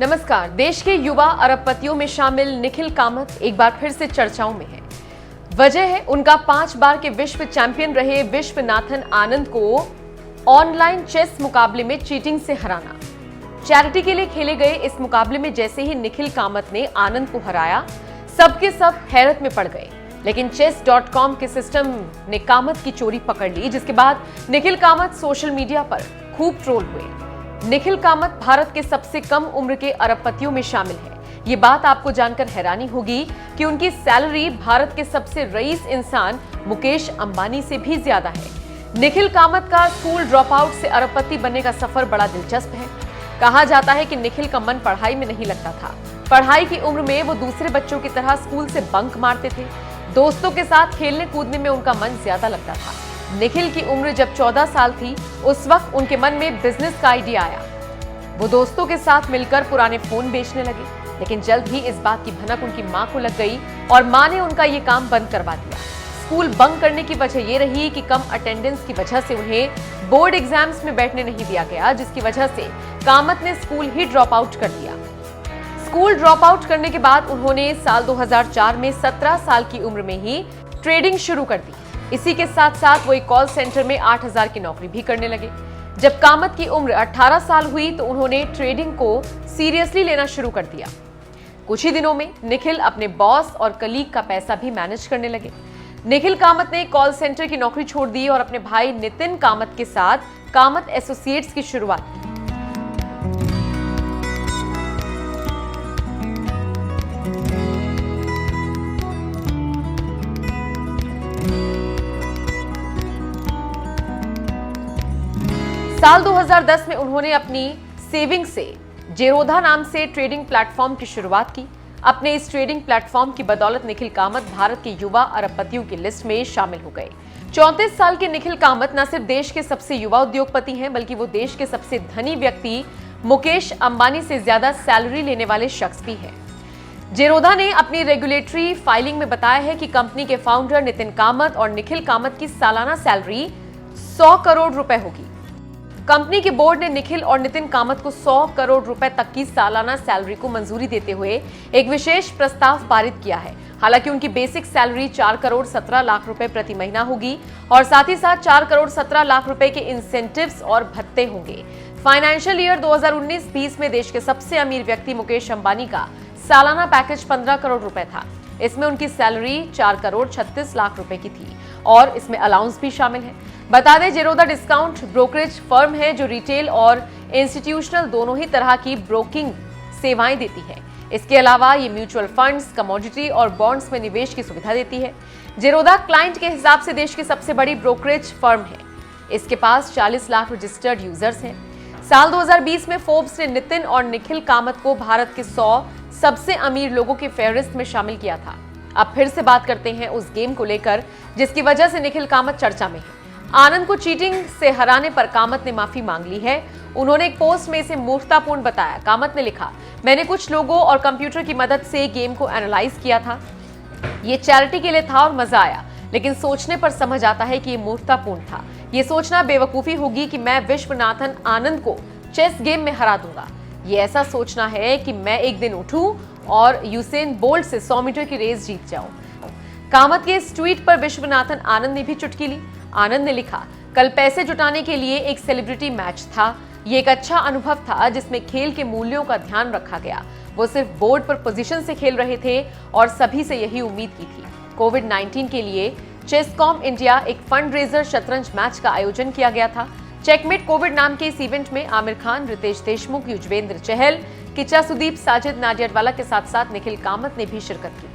नमस्कार। देश के युवा अरबपतियों में शामिल निखिल कामत एक बार फिर से चर्चाओं में है। वजह है उनका 5 बार के विश्व चैंपियन रहे विश्वनाथन आनंद को ऑनलाइन चेस मुकाबले में चीटिंग से हराना। चैरिटी के लिए खेले गए इस मुकाबले में जैसे ही निखिल कामत ने आनंद को हराया, सबके सब हैरत में पड़ गए। लेकिन chess.com के सिस्टम ने कामत की चोरी पकड़ ली, जिसके बाद निखिल कामत सोशल मीडिया पर खूब ट्रोल हुए। निखिल कामत भारत के सबसे कम उम्र के अरबपतियों में शामिल है। ये बात आपको जानकर हैरानी होगी कि उनकी सैलरी भारत के सबसे रईस इंसान मुकेश अंबानी से भी ज्यादा है। निखिल कामत का स्कूल ड्रॉप आउट से अरबपति बनने का सफर बड़ा दिलचस्प है। कहा जाता है कि निखिल का मन पढ़ाई में नहीं लगता था। पढ़ाई की उम्र में वो दूसरे बच्चों की तरह स्कूल से बंक मारते थे। दोस्तों के साथ खेलने कूदने में उनका मन ज्यादा लगता था। निखिल की उम्र जब 14 साल थी, उस वक्त उनके मन में बिजनेस का आइडिया आया। वो दोस्तों के साथ मिलकर पुराने फोन बेचने लगे, लेकिन जल्द ही इस बात की भनक उनकी मां को लग गई और मां ने उनका ये काम बंद करवा दिया। स्कूल बंक करने की वजह ये रही कि कम अटेंडेंस की वजह से उन्हें बोर्ड एग्जाम्स में बैठने नहीं दिया गया, जिसकी वजह से कामत ने स्कूल ही ड्रॉप आउट कर दिया। स्कूल ड्रॉप आउट करने के बाद उन्होंने साल 2004 में 17 साल की उम्र में ही ट्रेडिंग शुरू कर दी। इसी के साथ साथ वो एक कॉल सेंटर में 8000 की नौकरी भी करने लगे। जब कामत की उम्र 18 साल हुई तो उन्होंने ट्रेडिंग को सीरियसली लेना शुरू कर दिया। कुछ ही दिनों में निखिल अपने बॉस और कलीग का पैसा भी मैनेज करने लगे। निखिल कामत ने कॉल सेंटर की नौकरी छोड़ दी और अपने भाई नितिन कामत के साथ कामत एसोसिएट्स की शुरुआत की। साल 2010 में उन्होंने अपनी सेविंग से जेरोधा नाम से ट्रेडिंग प्लेटफॉर्म की शुरुआत की। अपने इस ट्रेडिंग प्लेटफॉर्म की बदौलत निखिल कामत भारत के युवा अरबपतियों की लिस्ट में शामिल हो गए। 34 साल के निखिल कामत न सिर्फ देश के सबसे युवा उद्योगपति हैं, बल्कि वो देश के सबसे धनी व्यक्ति मुकेश अंबानी से ज्यादा सैलरी लेने वाले शख्स भी हैं। जेरोधा ने अपनी रेगुलेटरी फाइलिंग में बताया है कि कंपनी के फाउंडर नितिन कामत और निखिल कामत की सालाना सैलरी 100 करोड़ रुपए होगी। कंपनी के बोर्ड ने निखिल और नितिन कामत को 100 करोड़ रुपए तक की सालाना सैलरी को मंजूरी देते हुए एक विशेष प्रस्ताव पारित किया है। हालांकि उनकी बेसिक सैलरी 4 करोड़ 17 लाख रुपए प्रति महीना होगी और साथ ही साथ 4 करोड़ 17 लाख रुपए के इंसेंटिव्स और भत्ते होंगे। फाइनेंशियल ईयर 2019-20 में देश के सबसे अमीर व्यक्ति मुकेश अंबानी का सालाना पैकेज 15 करोड़ रुपए था। इसमें उनकी सैलरी 4 करोड़ 36 लाख रुपए की थी और इसमें अलाउंस भी शामिल है। बता दें, जेरोधा डिस्काउंट ब्रोकरेज फर्म है जो रिटेल और इंस्टीट्यूशनल दोनों ही तरह की ब्रोकिंग सेवाएं देती है। इसके अलावा ये म्यूचुअल फंड्स, कमोडिटी और बॉन्ड्स में निवेश की सुविधा देती है। जेरोधा क्लाइंट के हिसाब से देश की सबसे बड़ी ब्रोकरेज फर्म है। इसके पास 40 लाख रजिस्टर्ड यूजर्स हैं। साल 2020 में फोर्ब्स ने नितिन और निखिल कामत को भारत के 100 सबसे अमीर लोगों की फेहरिस्त में शामिल किया था। अब फिर से बात करते हैं उस गेम को लेकर जिसकी वजह से निखिल कामत चर्चा में है। आनंद को चीटिंग से हराने पर कामत ने माफी मांग ली है। उन्होंने एक पोस्ट में इसे मूर्खतापूर्ण बताया। कामत ने लिखा, मैंने कुछ लोगों और कंप्यूटर की मदद से गेम को एनालाइज किया था। ये चैरिटी के लिए था और मजा आया, लेकिन सोचने पर समझ आता है कि ये मूर्खतापूर्ण था। ये सोचना बेवकूफी होगी कि मैं विश्वनाथन आनंद को चेस गेम में हरा दूंगा। ये ऐसा सोचना है कि मैं एक दिन उठूं और यूसेन बोल्ट से 100 मीटर की रेस जीत जाऊं। कामत के इस ट्वीट पर विश्वनाथन आनंद ने भी चुटकी ली। आनंद ने लिखा, कल पैसे जुटाने के लिए एक सेलिब्रिटी मैच था। ये एक अच्छा अनुभव था जिसमें खेल के मूल्यों का ध्यान रखा गया। वो सिर्फ बोर्ड पर पोजीशन से खेल रहे थे और सभी से यही उम्मीद की थी। कोविड-19 के लिए चेसकॉम इंडिया एक फंड रेजर शतरंज मैच का आयोजन किया गया था। चेकमेट कोविड नाम के इस इवेंट में आमिर खान, रितेश देशमुख, युजवेंद्र चहल, किच्चा सुदीप, साजिद नाडियाडवाला के साथ साथ निखिल कामत ने भी शिरकत की।